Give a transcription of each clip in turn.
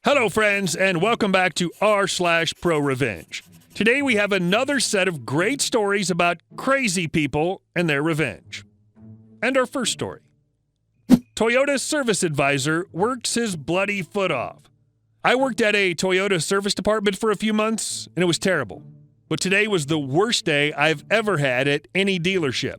Hello, friends, and welcome back to r/ProRevenge. Today we have another set of great stories about crazy people and their revenge. And our first story. Toyota service advisor works his bloody foot off. I worked at a Toyota service department for a few months, and it was terrible. But today was the worst day I've ever had at any dealership.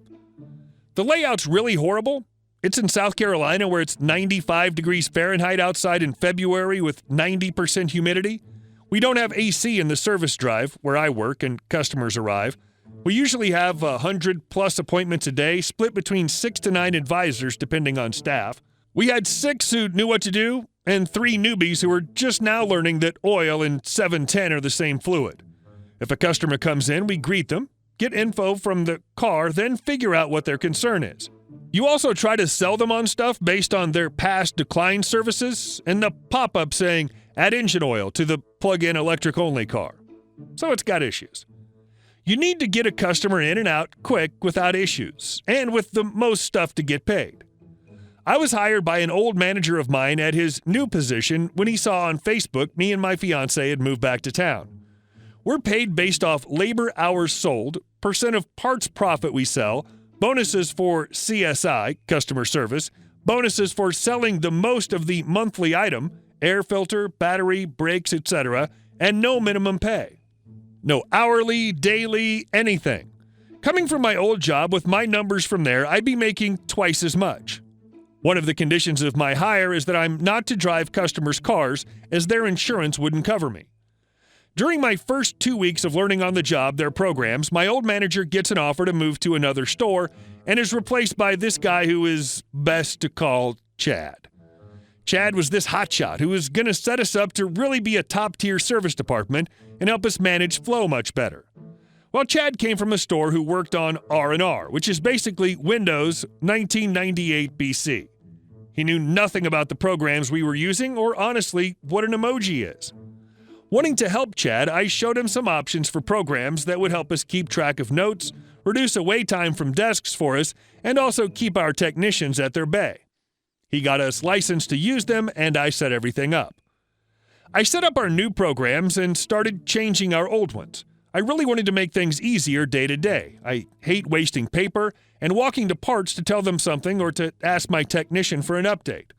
The layout's really horrible. It's in South Carolina where it's 95 degrees Fahrenheit outside in February with 90% humidity. We don't have AC in the service drive where I work and customers arrive. We usually have 100+ appointments a day, split between 6 to 9 advisors depending on staff. We had 6 who knew what to do and 3 newbies who were just now learning that oil and 710 are the same fluid. If a customer comes in, we greet them, get info from the car, then figure out what their concern is. You also try to sell them on stuff based on their past decline services and the pop-up saying, add engine oil to the plug-in electric-only car. So it's got issues. You need to get a customer in and out quick without issues, and with the most stuff to get paid. I was hired by an old manager of mine at his new position when he saw on Facebook me and my fiancé had moved back to town. We're paid based off labor hours sold, percent of parts profit we sell, bonuses for CSI, customer service, bonuses for selling the most of the monthly item, air filter, battery, brakes, etc., and no minimum pay. No hourly, daily, anything. Coming from my old job with my numbers from there, I'd be making twice as much. One of the conditions of my hire is that I'm not to drive customers' cars, as their insurance wouldn't cover me. During my first 2 weeks of learning on the job their programs, my old manager gets an offer to move to another store and is replaced by this guy who is best to call Chad. Chad was this hotshot who was going to set us up to really be a top-tier service department and help us manage flow much better. Well, Chad came from a store who worked on R&R, which is basically Windows 1998 BC. He knew nothing about the programs we were using or, honestly, what an emoji is. Wanting to help Chad, I showed him some options for programs that would help us keep track of notes, reduce away time from desks for us, and also keep our technicians at their bay. He got us licensed to use them, and I set everything up. I set up our new programs and started changing our old ones. I really wanted to make things easier day to day. I hate wasting paper and walking to parts to tell them something or to ask my technician for an update.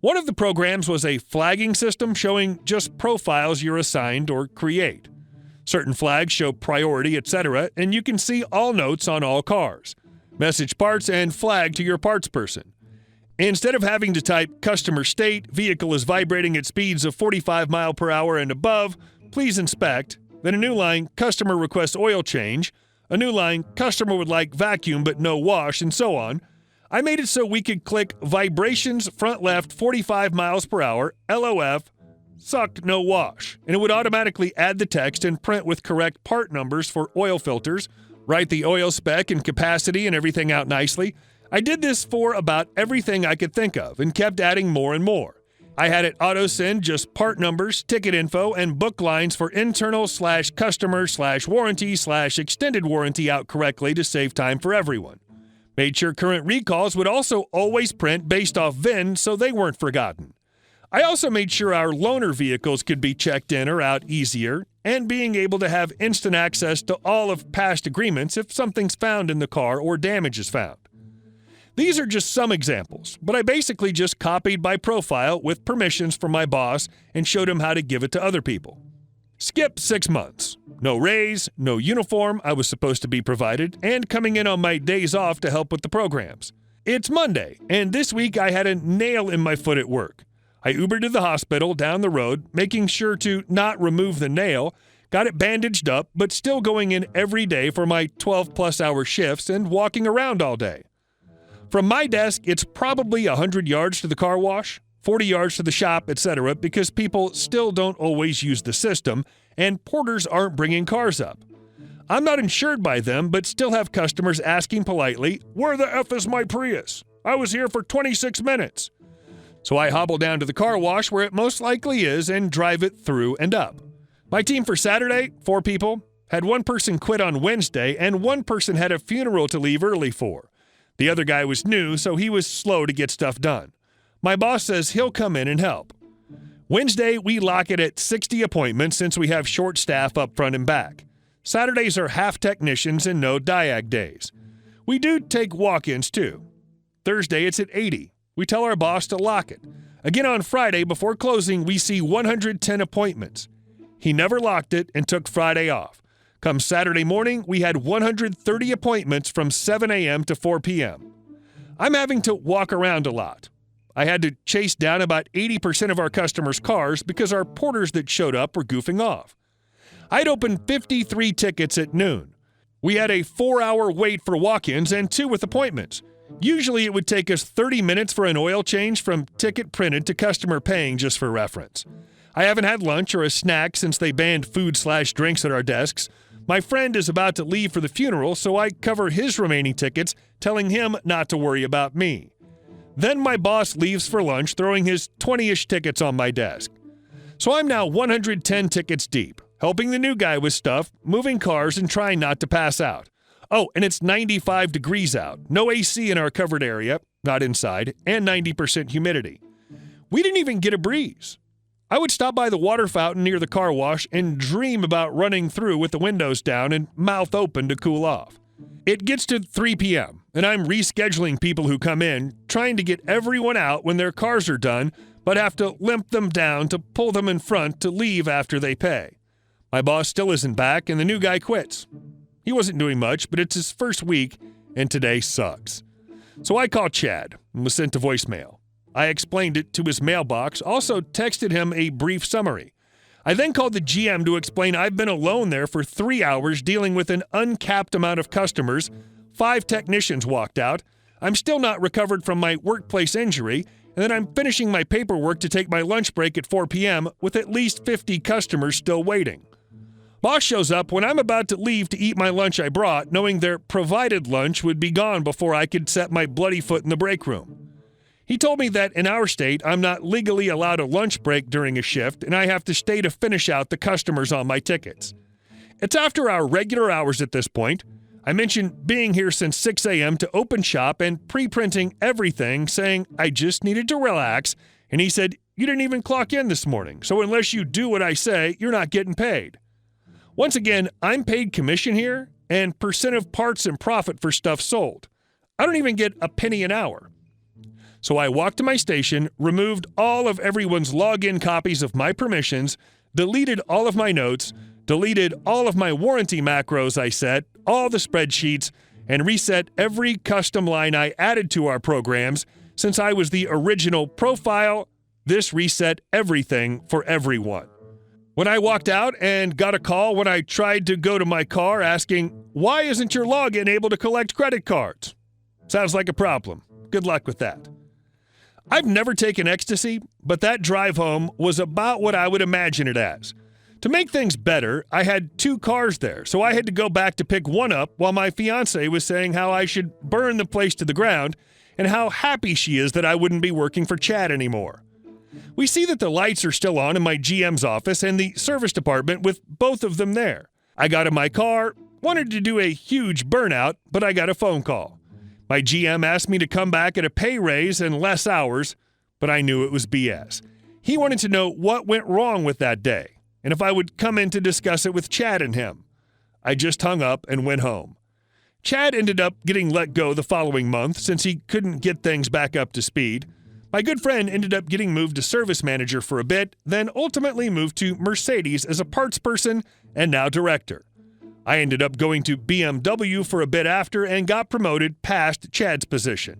One of the programs was a flagging system showing just profiles you're assigned or create. Certain flags show priority, etc., and you can see all notes on all cars. Message parts and flag to your parts person. Instead of having to type customer state, vehicle is vibrating at speeds of 45 miles per hour and above, please inspect, then a new line, customer requests oil change, a new line, customer would like vacuum but no wash, and so on, I made it so we could click vibrations front left 45 miles per hour, LOF, sucked no wash, and it would automatically add the text and print with correct part numbers for oil filters, write the oil spec and capacity and everything out nicely. I did this for about everything I could think of and kept adding more and more. I had it auto-send just part numbers, ticket info, and book lines for internal/customer/warranty/extended warranty out correctly to save time for everyone. Made sure current recalls would also always print based off VIN so they weren't forgotten. I also made sure our loaner vehicles could be checked in or out easier, and being able to have instant access to all of past agreements if something's found in the car or damage is found. These are just some examples, but I basically just copied my profile with permissions from my boss and showed him how to give it to other people. Skip 6 months. No raise, no uniform I was supposed to be provided, and coming in on my days off to help with the programs. It's Monday, and this week I had a nail in my foot at work. I Ubered to the hospital down the road, making sure to not remove the nail, got it bandaged up, but still going in every day for my 12+ hour shifts and walking around all day. From my desk, it's probably 100 yards to the car wash, 40 yards to the shop, etc., because people still don't always use the system, and porters aren't bringing cars up. I'm not insured by them, but still have customers asking politely, "Where the F is my Prius? I was here for 26 minutes." So I hobble down to the car wash where it most likely is and drive it through and up. My team for Saturday, 4 people, had 1 person quit on Wednesday, and 1 person had a funeral to leave early for. The other guy was new, so he was slow to get stuff done. My boss says he'll come in and help. Wednesday, we lock it at 60 appointments since we have short staff up front and back. Saturdays are half technicians and no diag days. We do take walk-ins too. Thursday, it's at 80. We tell our boss to lock it. Again on Friday, before closing, we see 110 appointments. He never locked it and took Friday off. Come Saturday morning, we had 130 appointments from 7 a.m. to 4 p.m. I'm having to walk around a lot. I had to chase down about 80% of our customers' cars because our porters that showed up were goofing off. I'd opened 53 tickets at noon. We had a 4-hour wait for walk-ins and 2 with appointments. Usually it would take us 30 minutes for an oil change from ticket printed to customer paying, just for reference. I haven't had lunch or a snack since they banned food/drinks at our desks. My friend is about to leave for the funeral, so I cover his remaining tickets, telling him not to worry about me. Then my boss leaves for lunch, throwing his 20-ish tickets on my desk. So I'm now 110 tickets deep, helping the new guy with stuff, moving cars, and trying not to pass out. Oh, and it's 95 degrees out, no AC in our covered area, not inside, and 90% humidity. We didn't even get a breeze. I would stop by the water fountain near the car wash and dream about running through with the windows down and mouth open to cool off. It gets to 3 p.m., and I'm rescheduling people who come in, trying to get everyone out when their cars are done, but have to limp them down to pull them in front to leave after they pay. My boss still isn't back, and the new guy quits. He wasn't doing much, but it's his first week, and today sucks. So I called Chad and was sent to voicemail. I explained it to his mailbox, also texted him a brief summary. I then called the GM to explain I've been alone there for 3 hours dealing with an uncapped amount of customers. 5 technicians walked out. I'm still not recovered from my workplace injury, and then I'm finishing my paperwork to take my lunch break at 4 p.m. with at least 50 customers still waiting. Boss shows up when I'm about to leave to eat my lunch I brought, knowing their provided lunch would be gone before I could set my bloody foot in the break room. He told me that in our state, I'm not legally allowed a lunch break during a shift, and I have to stay to finish out the customers on my tickets. It's after our regular hours at this point. I mentioned being here since 6 a.m. to open shop and pre-printing everything, saying I just needed to relax, and he said, "You didn't even clock in this morning, so unless you do what I say, you're not getting paid." Once again, I'm paid commission here and percent of parts and profit for stuff sold. I don't even get a penny an hour. So I walked to my station, removed all of everyone's login copies of my permissions, deleted all of my notes, deleted all of my warranty macros I set, all the spreadsheets, and reset every custom line I added to our programs. Since I was the original profile, this reset everything for everyone. When I walked out and got a call when I tried to go to my car asking, "Why isn't your login able to collect credit cards?" Sounds like a problem. Good luck with that. I've never taken ecstasy, but that drive home was about what I would imagine it as. To make things better, I had 2 cars there, so I had to go back to pick one up while my fiancée was saying how I should burn the place to the ground and how happy she is that I wouldn't be working for Chad anymore. We see that the lights are still on in my GM's office and the service department with both of them there. I got in my car, wanted to do a huge burnout, but I got a phone call. My GM asked me to come back at a pay raise and less hours, but I knew it was BS. He wanted to know what went wrong with that day, and if I would come in to discuss it with Chad and him. I just hung up and went home. Chad ended up getting let go the following month since he couldn't get things back up to speed. My good friend ended up getting moved to service manager for a bit, then ultimately moved to Mercedes as a parts person and now director. I ended up going to BMW for a bit after and got promoted past Chad's position.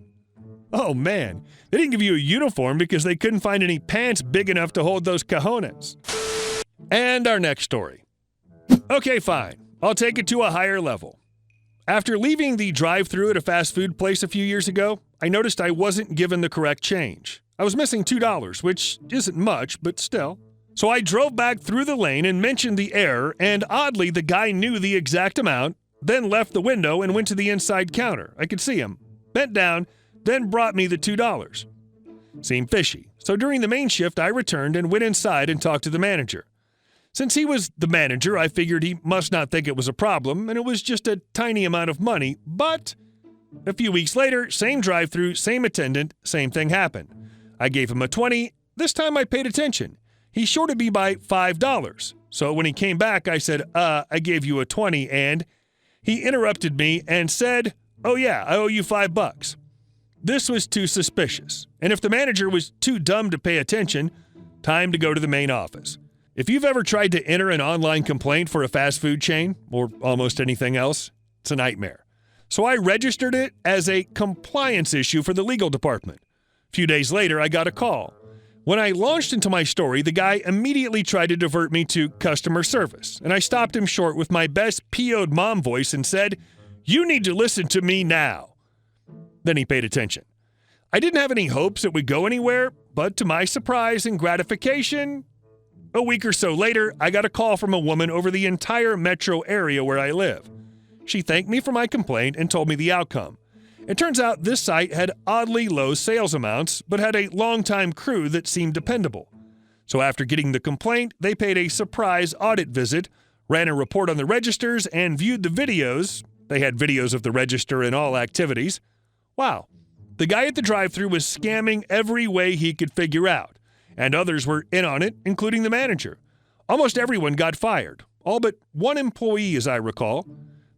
Oh man, they didn't give you a uniform because they couldn't find any pants big enough to hold those cojones. And our next story. Okay, fine. I'll take it to a higher level. After leaving the drive-thru at a fast food place a few years ago, I noticed I wasn't given the correct change. I was missing $2, which isn't much, but still. So I drove back through the lane and mentioned the error, and oddly, the guy knew the exact amount, then left the window and went to the inside counter. I could see him, bent down, then brought me the $2. Seemed fishy. So during the main shift, I returned and went inside and talked to the manager. Since he was the manager, I figured he must not think it was a problem, and it was just a tiny amount of money, but a few weeks later, same drive-thru, same attendant, same thing happened. I gave him a $20. This time I paid attention. He shorted me by $5. So when he came back, I said, I gave you a 20, and he interrupted me and said, oh yeah, I owe you $5. This was too suspicious, and if the manager was too dumb to pay attention, time to go to the main office. If you've ever tried to enter an online complaint for a fast food chain, or almost anything else, it's a nightmare. So I registered it as a compliance issue for the legal department. A few days later, I got a call. When I launched into my story, the guy immediately tried to divert me to customer service, and I stopped him short with my best PO'd mom voice and said, "You need to listen to me now." Then he paid attention. I didn't have any hopes it would go anywhere, but to my surprise and gratification, a week or so later, I got a call from a woman over the entire metro area where I live. She thanked me for my complaint and told me the outcome. It turns out this site had oddly low sales amounts, but had a long-time crew that seemed dependable. So after getting the complaint, they paid a surprise audit visit, ran a report on the registers, and viewed the videos. They had videos of the register and all activities. Wow, the guy at the drive-thru was scamming every way he could figure out, and others were in on it, including the manager. Almost everyone got fired, all but one employee, as I recall.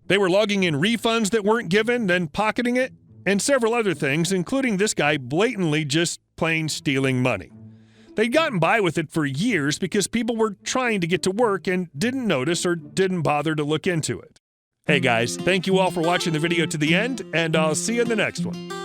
They were logging in refunds that weren't given, then pocketing it, and several other things, including this guy blatantly just plain stealing money. They'd gotten by with it for years because people were trying to get to work and didn't notice or didn't bother to look into it. Hey guys, thank you all for watching the video to the end, and I'll see you in the next one.